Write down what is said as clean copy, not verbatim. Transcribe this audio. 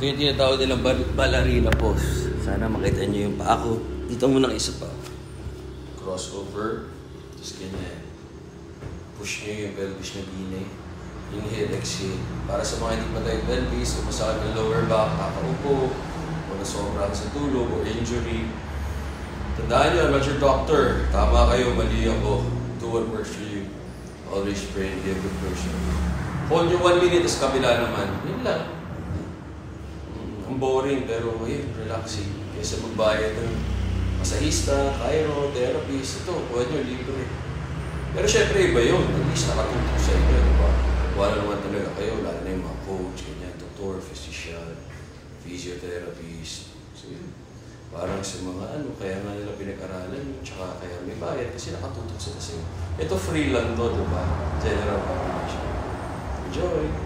Ito yung tinatawag nilang ballerina pose. Sana makita nyo yung paa ko. Dito muna kayo sa paa. Crossover. Tapos ganyan. Push nyo yung pelvis na binay. Inhale, exhale. Para sa mga hindi patay pelvis, o masakit ng lower back, kakaupo, o nasobra ka sa tulog, o injury. Tandaan nyo, I'm not your doctor. Tama kayo, mali ako. Do what works for you. Always pray and be a good person. Hold nyo 1 minute, tapos kabila naman. Yun lang. Ang boring, pero yun, relaxing. Kaysa magbayad ng masahista, chiro, therapist, ito, pwede nyo libre. Pero syempre iba yun, at least nakatutok sa inyo, diba? Wala naman talaga kayo, lalo na yung mga coach, ganyan, doktor, physician, physiotherapist. So yun, parang sa mga kaya nga nila pinag-aralan, tsaka kaya may bayad kasi nakatutok sila sa'yo. Ito free lang to, diba? General population. Enjoy!